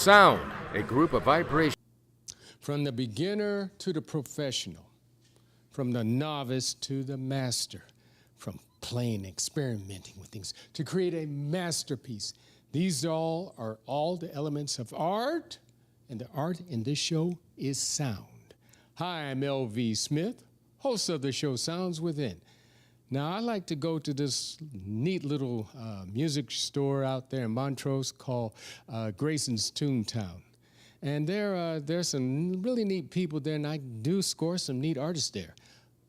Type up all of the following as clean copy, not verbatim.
Sound, a group of vibrations. From the beginner to the professional, from the novice to the master, from playing, experimenting with things to create a masterpiece. These are all the elements of art, and the art in this show is sound. Hi, I'm L.V. Smith, host of the show Sounds Within. Now, I like to go to this neat little music store out there in Montrose called Grayson's Toontown. And there's some really neat people there, and I do score some neat artists there.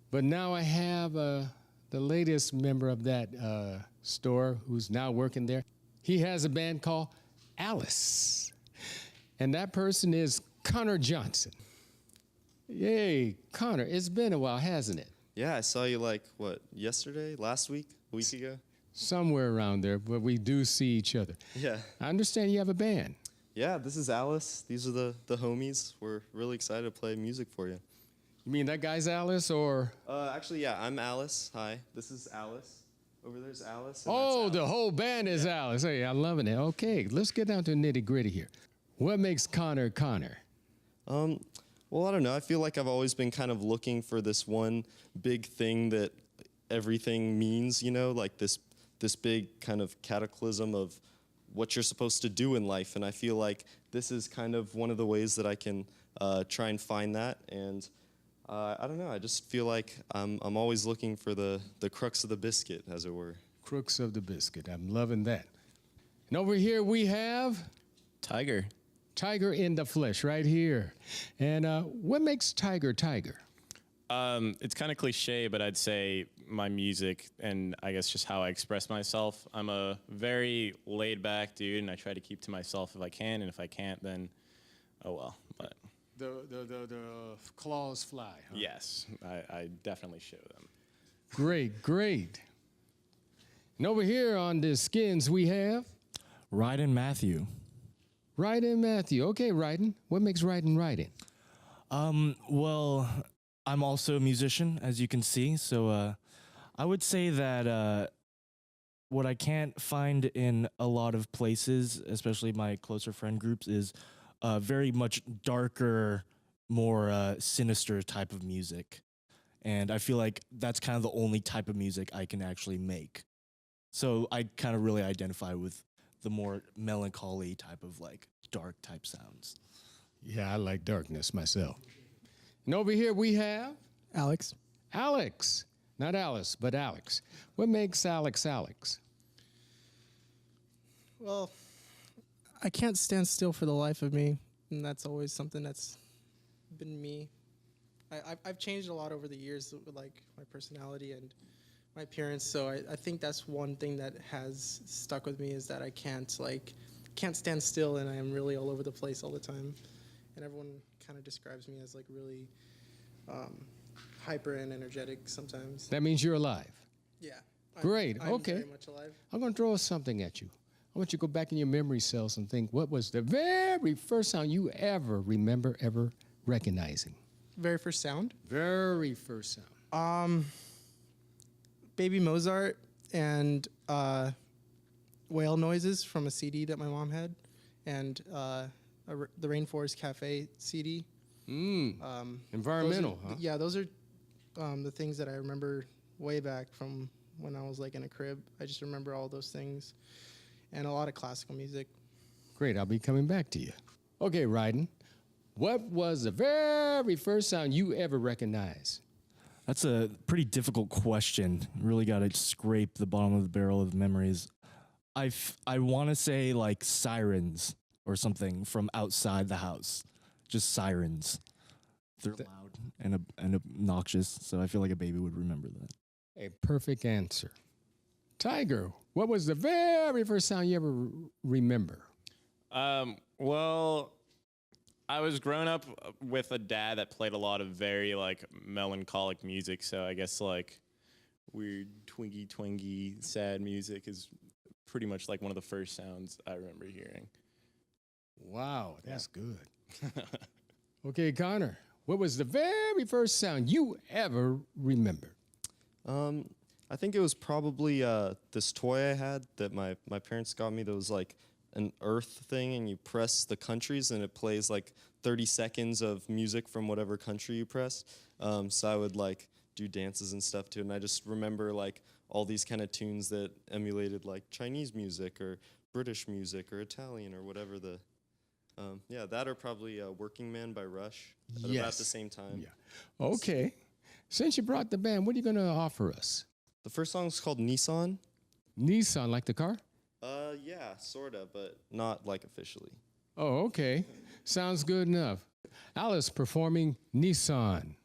But now I have the latest member of that store who's now working there. He has a band called Alice. And that person is Connor Johnson. Yay, Connor, it's been a while, hasn't it? Yeah, I saw you yesterday, last week, a week ago? Somewhere around there, but we do see each other. Yeah. I understand you have a band. Yeah, this is Alice. These are the homies. We're really excited to play music for you. You mean that guy's Alice, or? Actually, yeah, I'm Alice. Hi, this is Alice. Over there's Alice. Oh, Alice. the whole band is Alice. Hey, I'm loving it. Okay, let's get down to the nitty-gritty here. What makes Connor Connor? Well, I don't know. I feel like I've always been kind of looking for this one big thing that everything means, you know, like this big kind of cataclysm of what you're supposed to do in life. And I feel like this is kind of one of the ways that I can try and find that. And I don't know. I just feel like I'm always looking for the crux of the biscuit, as it were. Crux of the biscuit. I'm loving that. And over here we have Tiger. Tiger in the flesh right here. And what makes Tiger Tiger? It's kind of cliche, but I'd say my music and I guess just how I express myself. I'm a very laid-back dude, and I try to keep to myself if I can, and if I can't, then oh well. But The claws fly, huh? yes, I definitely show them. Great, great. And over here on the skins we have Ryden Matthew. Ryden Matthew. Okay, Ryden. What makes Ryden Ryden? Well, I'm also a musician, as you can see, so I would say that what I can't find in a lot of places, especially my closer friend groups, is very much darker, more sinister type of music. And I feel like that's kind of the only type of music I can actually make. So I kind of really identify with the more melancholy type of dark type sounds. Yeah, I like darkness myself. And over here we have Alex. Alex. Not Alice, but Alex. What makes Alex Alex? Well, I can't stand still for the life of me, and that's always something that's been me. I've changed a lot over the years with my personality and my appearance, so I think that's one thing that has stuck with me is that I can't stand still, and I am really all over the place all the time. And everyone kind of describes me as really hyper and energetic sometimes. That means you're alive. Yeah. Great, I'm okay. very much alive. I'm going to throw something at you. I want you to go back in your memory cells and think, what was the very first sound you ever remember ever recognizing? Very first sound? Very first sound. Baby Mozart and whale noises from a CD that my mom had, and the Rainforest Cafe CD. Environmental, huh? Yeah, those are the things that I remember way back from when I was in a crib. I just remember all those things, and a lot of classical music. Great, I'll be coming back to you. Okay, Ryden, what was the very first sound you ever recognized? That's a pretty difficult question. Really got to scrape the bottom of the barrel of memories. I want to say sirens or something from outside the house. Just sirens. They're loud and obnoxious, so I feel like a baby would remember that. A perfect answer. Tiger, what was the very first sound you ever remember? Well, I was growing up with a dad that played a lot of very melancholic music, so I guess weird twingy sad music is pretty much one of the first sounds I remember hearing. Wow, that's good. Okay, Connor, what was the very first sound you ever remembered? I think it was probably this toy I had that my parents got me that was an earth thing, and you press the countries, and it plays like 30 seconds of music from whatever country you press. So I would like do dances and stuff too, and I just remember like all these kind of tunes that emulated like Chinese music or British music or Italian or whatever the. Yeah, that or probably Working Man by Rush at about Yes. the same time. Yeah. Okay. Since you brought the band, what are you going to offer us? The first song's called Nissan. Nissan, like the car? Yeah, sorta, but not like officially. Oh, okay. Sounds good enough. Alice performing Nissan.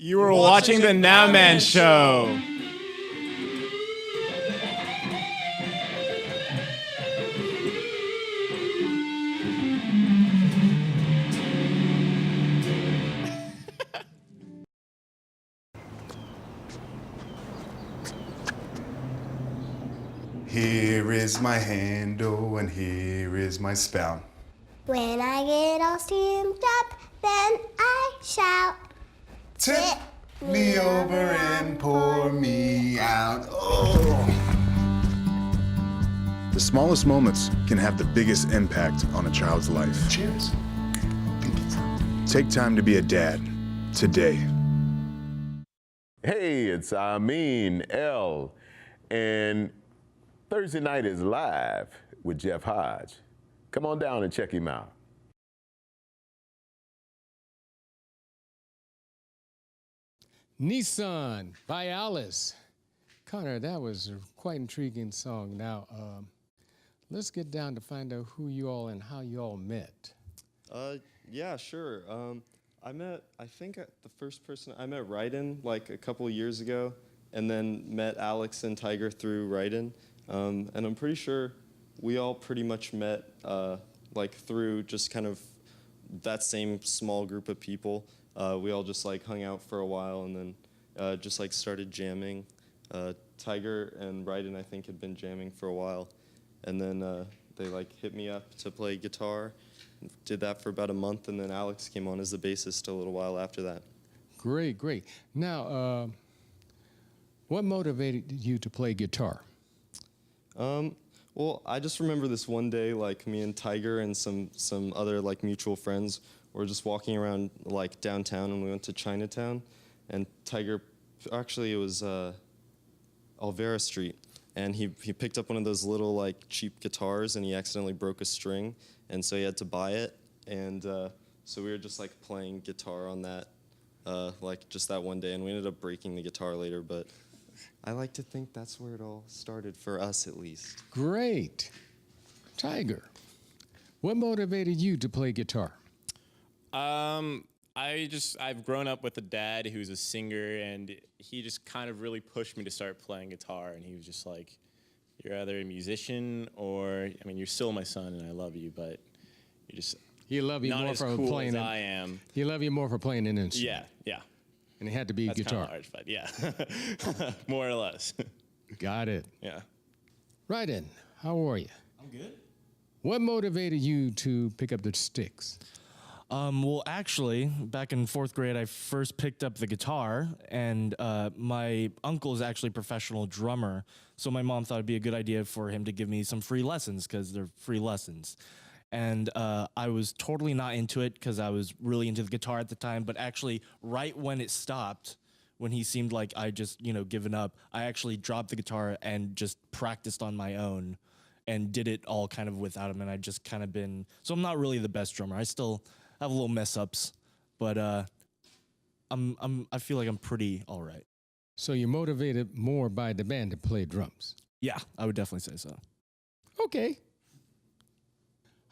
You were watching the Now Man Show. Here is my handle and here is my spout. When I get all steamed up, then I shout. Tip me over and pour me out. Oh. The smallest moments can have the biggest impact on a child's life. Cheers. Take time to be a dad today. Hey, it's Amin L. And Thursday night is live with Jeff Hodge. Come on down and check him out. Nissan by Alice. Connor, that was a quite intriguing song. Now, let's get down to find out who you all and how you all met. Yeah, sure. I think the first person I met Ryden like a couple of years ago, and then met Alex and Tiger through Ryden. And I'm pretty sure we all pretty much met like through just kind of that same small group of people. We all just like hung out for a while and then just like started jamming. Tiger and Ryden, I think, had been jamming for a while. And then they like hit me up to play guitar. Did that for about a month, and then Alex came on as the bassist a little while after that. Great, great. Now, what motivated you to play guitar? Well, I just remember this one day, like me and Tiger and some other like mutual friends were just walking around like downtown, and we went to Chinatown, and Tiger, actually it was Alvera Street, and he picked up one of those little like cheap guitars, and he accidentally broke a string, and so he had to buy it, and so we were just like playing guitar on that, like just that one day, and we ended up breaking the guitar later, but I like to think that's where it all started, for us at least. Great. Tiger, what motivated you to play guitar? I've grown up with a dad who's a singer, and he just kind of really pushed me to start playing guitar, and he was just like, you're either a musician or, I mean, you're still my son and I love you, but you're just He loved you not more as for cool playing as I am. He loved you more for playing an instrument. Yeah. And it had to be That's guitar. kind of large, but yeah, more or less. Got it. Yeah. Right in. How are you? I'm good. What motivated you to pick up the sticks? Well, actually, back in 4th grade, I first picked up the guitar, and my uncle is actually a professional drummer, so my mom thought it'd be a good idea for him to give me some free lessons, because they're free lessons. And I was totally not into it, because I was really into the guitar at the time, but actually, right when it stopped, when he seemed like I just, given up, I actually dropped the guitar and just practiced on my own and did it all kind of without him, and I just kind of been, so I'm not really the best drummer. I still have a little mess ups, but I feel like I'm pretty all right. So you're motivated more by the band to play drums? Yeah, I would definitely say so. Okay.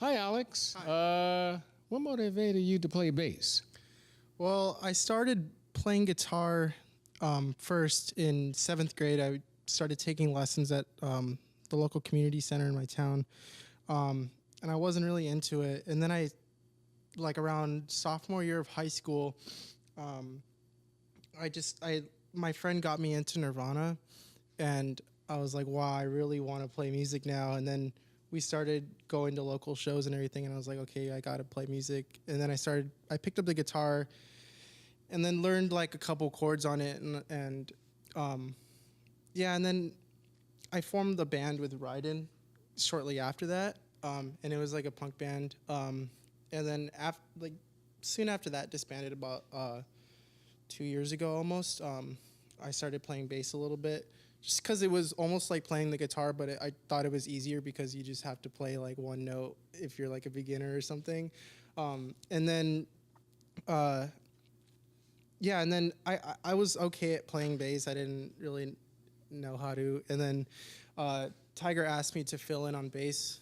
Hi, Alex. Hi. What motivated you to play bass? Well, I started playing guitar first in 7th grade. I started taking lessons at the local community center in my town, and I wasn't really into it. And then like around sophomore year of high school, my friend got me into Nirvana, and I was like, wow, I really want to play music now. And then we started going to local shows and everything, and I was like, okay, I got to play music. And then I picked up the guitar and then learned like a couple chords on it, and then I formed the band with Ryden shortly after that, and it was like a punk band. And then soon after that, disbanded about 2 years ago almost. I started playing bass a little bit, just because it was almost like playing the guitar, but I thought it was easier because you just have to play like one note if you're like a beginner or something. And then I was okay at playing bass. I didn't really know how to. And then Tiger asked me to fill in on bass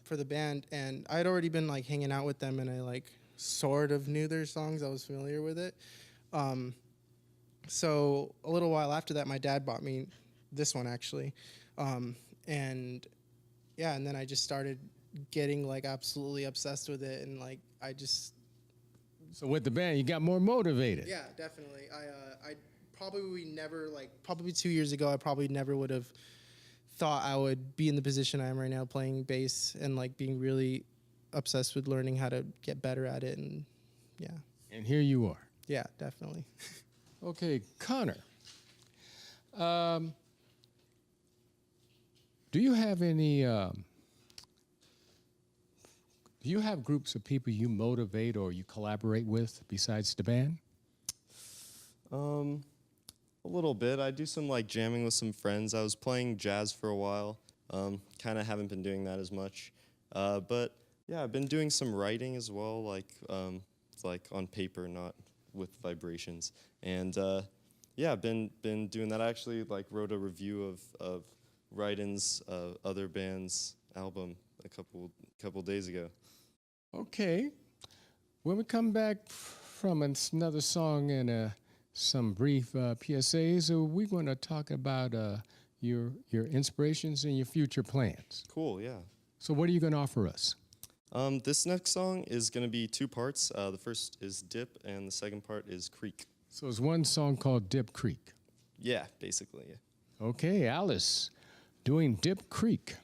for the band, and I'd already been like hanging out with them, and I like sort of knew their songs. I was familiar with it. So a little while after that, my dad bought me this one actually, and yeah, and then I just started getting like absolutely obsessed with it, and like I just So with the band, you got more motivated. yeah, definitely. I probably never probably 2 years ago, I probably never would have thought I would be in the position I am right now, playing bass and like being really obsessed with learning how to get better at it, and yeah, And here you are. yeah, definitely. Okay, Connor. Do you have any? Do you have groups of people you motivate or you collaborate with besides the band? A little bit. I do some like jamming with some friends. I was playing jazz for a while. Kind of haven't been doing that as much. But yeah, I've been doing some writing as well, like on paper, not with vibrations. And yeah, I've been doing that. I actually like wrote a review of Ryden's other band's album a couple days ago. Okay. When we come back from another song and some brief PSAs, we're going to talk about your inspirations and your future plans. Cool, yeah. So what are you going to offer us? This next song is going to be two parts. The first is Dip, and the second part is Creek. So it's one song called Dip Creek. Yeah, basically, yeah. Okay, Alice, doing Dip Creek.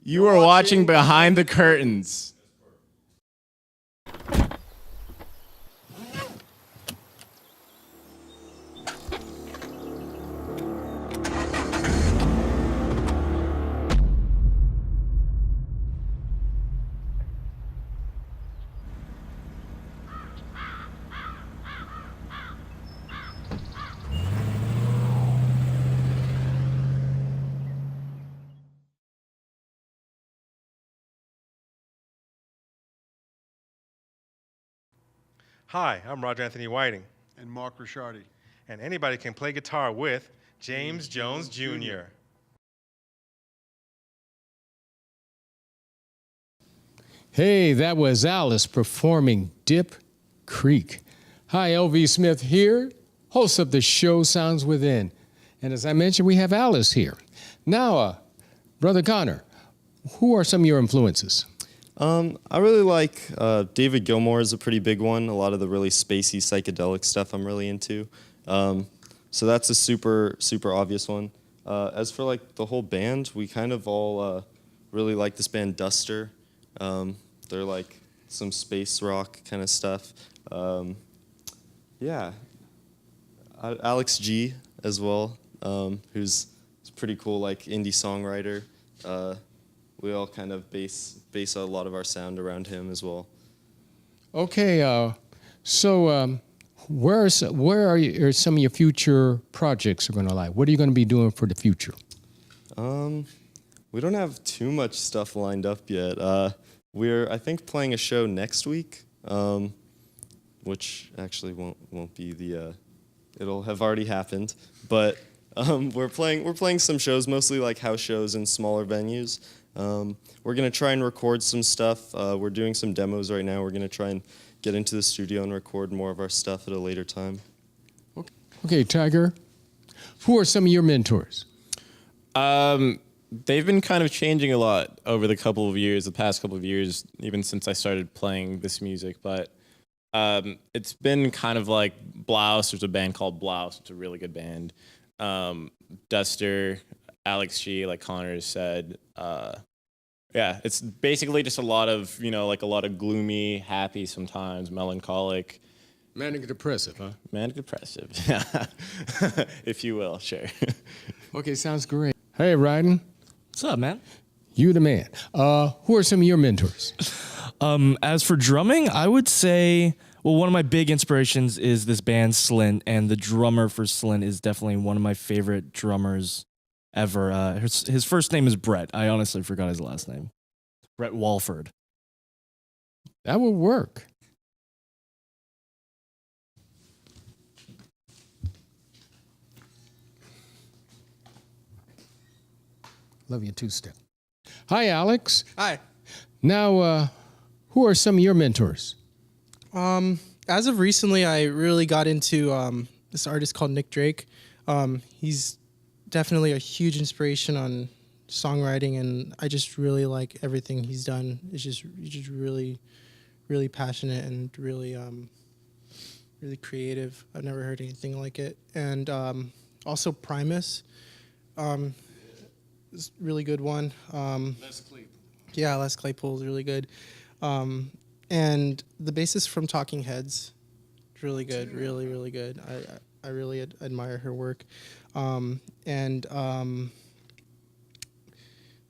You are watching Behind the Curtains. Hi, I'm Roger Anthony Whiting, And Mark Ricciardi. and anybody can play guitar with James Jones Jr. Hey, that was Alice performing Dip Creek. Hi, LV Smith here, host of the show Sounds Within. And as I mentioned, we have Alice here. Now, Brother Connor, who are some of your influences? I really like David Gilmour is a pretty big one. A lot of the really spacey psychedelic stuff I'm really into. So that's a super obvious one. As for like the whole band, we kind of all really like this band Duster. They're like some space rock kind of stuff. Yeah, Alex G as well, who's a pretty cool like indie songwriter. We all kind of base a lot of our sound around him as well. Okay, so where are some of your future projects are going to lie? What are you going to be doing for the future? We don't have too much stuff lined up yet. We're, I think, playing a show next week, which actually won't be the. It'll have already happened, but we're playing some shows, mostly like house shows in smaller venues. We're gonna try and record some stuff. We're doing some demos right now. We're gonna try and get into the studio and record more of our stuff at a later time. Okay, Tiger, who are some of your mentors? They've been kind of changing a lot over the past couple of years, even since I started playing this music. But it's been kind of like Blouse. There's a band called Blouse. It's a really good band. Duster, Alex G, like Connor has said. Yeah, it's basically just a lot of, like a lot of gloomy, happy sometimes, melancholic. Manic depressive, huh? Manic depressive, if you will, sure. Okay, sounds great. Hey, Ryden. What's up, man? You the man. Who are some of your mentors? As for drumming, I would say, well, one of my big inspirations is this band Slint, and the drummer for Slint is definitely one of my favorite drummers ever. His first name is Brett. I honestly forgot his last name. Brett Walford. That would work. Love you two-step. Hi, Alex. Hi. Now, who are some of your mentors? As of recently, I really got into this artist called Nick Drake. He's definitely a huge inspiration on songwriting, and I just really like everything he's done. He's just really, really passionate and really, really creative. I've never heard anything like it. And also Primus, is a really good one. Les Claypool. Yeah, Les Claypool is really good. And the bassist from Talking Heads, really good, really, really good. I really admire her work.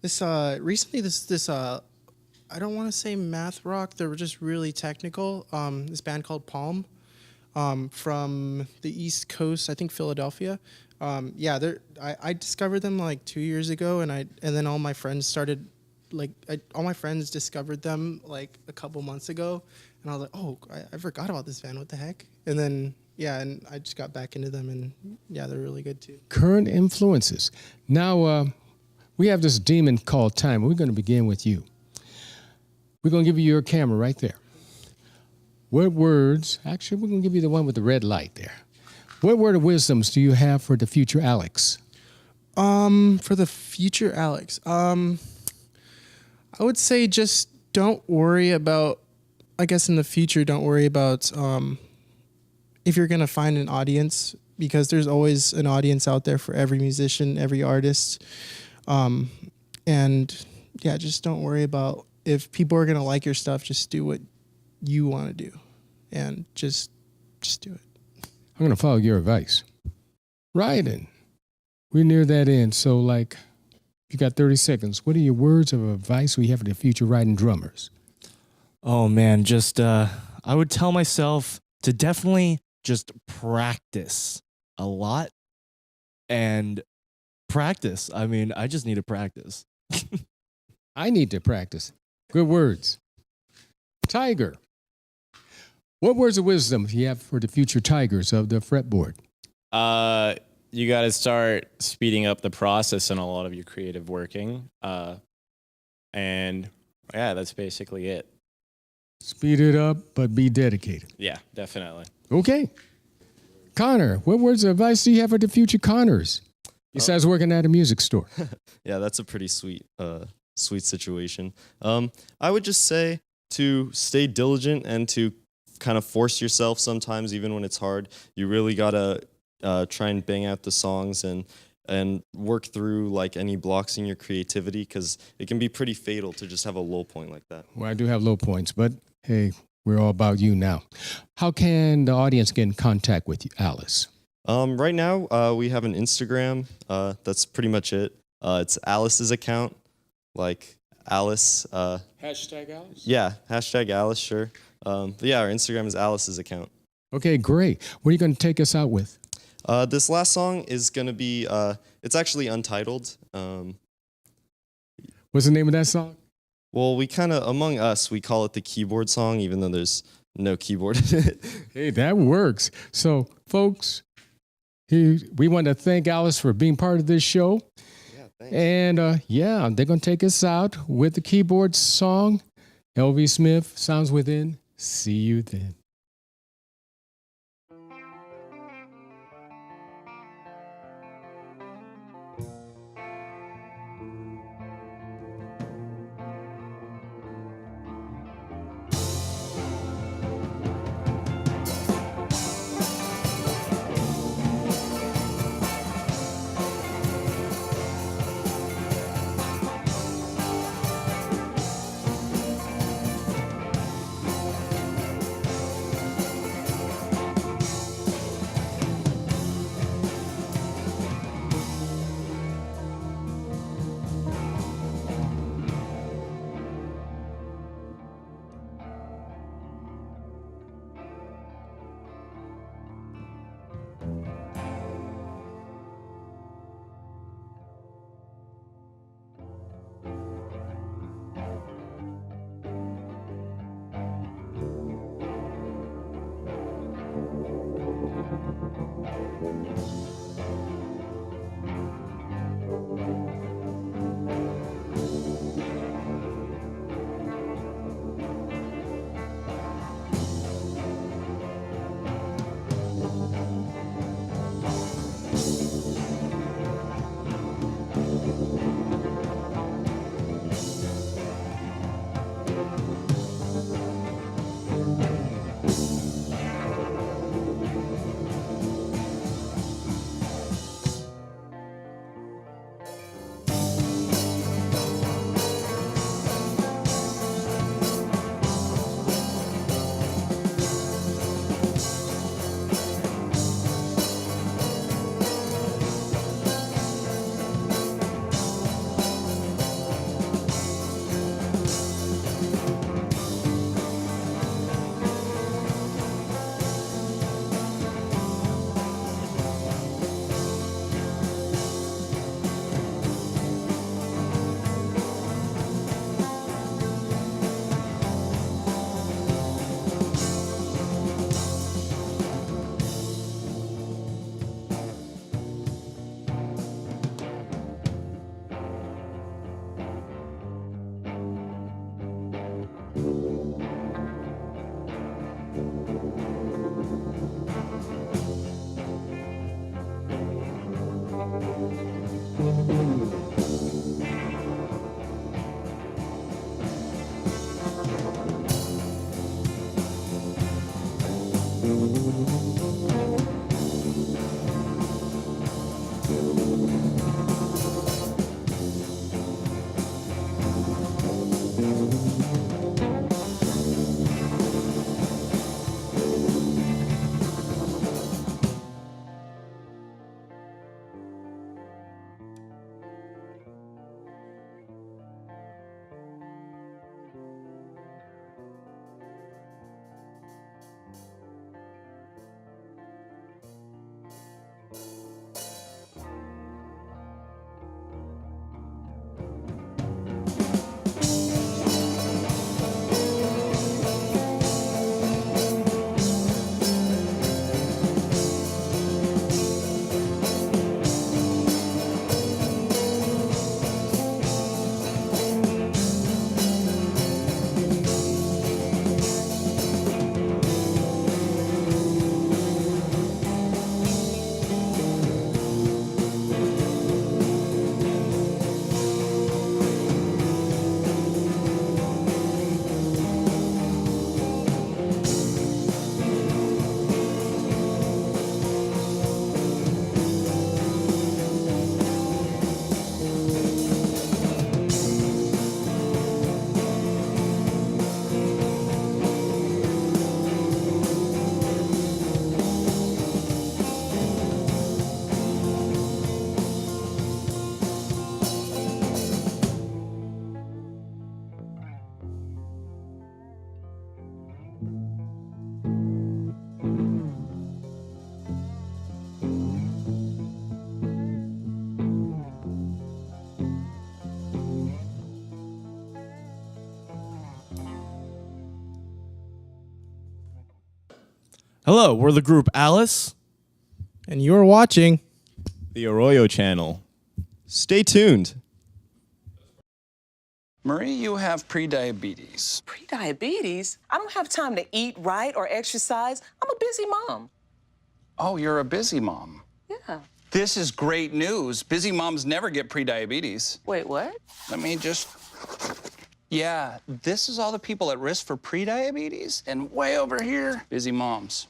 This recently this I don't want to say math rock. They were just really technical. This band called Palm, from the East Coast, I think Philadelphia. Yeah, I discovered them like 2 years ago, and then all my friends started, all my friends discovered them like a couple months ago, and I was like, oh, I forgot about this band. What the heck? And then yeah, and I just got back into them, and yeah, they're really good too. Current influences. Now, we have this demon called time. We're going to begin with you. We're going to give you your camera right there. What words, actually, we're going to give you the one with the red light there. What word of wisdoms do you have for the future Alex? For the future Alex, I would say just don't worry about, I guess in the future, don't worry about if you're going to find an audience, because there's always an audience out there for every musician, every artist. And yeah, just don't worry about if people are gonna like your stuff. Just do what you want to do, and just do it. I'm going to follow your advice. Writing. We're near that end. So, like, you got 30 seconds. What are your words of advice we have for the future writing drummers? Oh man, just I would tell myself to definitely just practice a lot and practice. I mean, I just need to practice. I need to practice. Good words. Tiger. What words of wisdom do you have for the future tigers of the fretboard? You got to start speeding up the process in a lot of your creative working. And yeah, that's basically it. Speed it up, but be dedicated. Yeah, definitely. Okay. Connor, what words of advice do you have for the future Connors? Besides working at a music store. Yeah, that's a pretty sweet situation. I would just say to stay diligent and to kind of force yourself sometimes, even when it's hard. You really gotta try and bang out the songs and work through like any blocks in your creativity, because it can be pretty fatal to just have a low point like that. Well, I do have low points, but hey, we're all about you now. How can the audience get in contact with you, Alice? Right now, we have an Instagram. That's pretty much it. It's Alice's account, like Alice. Hashtag Alice? Yeah, hashtag Alice, sure. But yeah, our Instagram is Alice's account. Okay, great. What are you going to take us out with? This last song is going to be, it's actually untitled. What's the name of that song? Well, we kind of, among us, we call it the keyboard song, even though there's no keyboard in it. Hey, that works. So, folks, we want to thank Alice for being part of this show. Yeah, thanks. And yeah, they're going to take us out with the keyboard song. L.V. Smith, Sounds Within. See you then. Hello, we're the group Alice. And you're watching The Arroyo Channel. Stay tuned. Marie, you have prediabetes. Prediabetes? I don't have time to eat right or exercise. I'm a busy mom. Oh, you're a busy mom. Yeah. This is great news. Busy moms never get prediabetes. Wait, what? Let me just... Yeah, this is all the people at risk for prediabetes, and way over here, busy moms.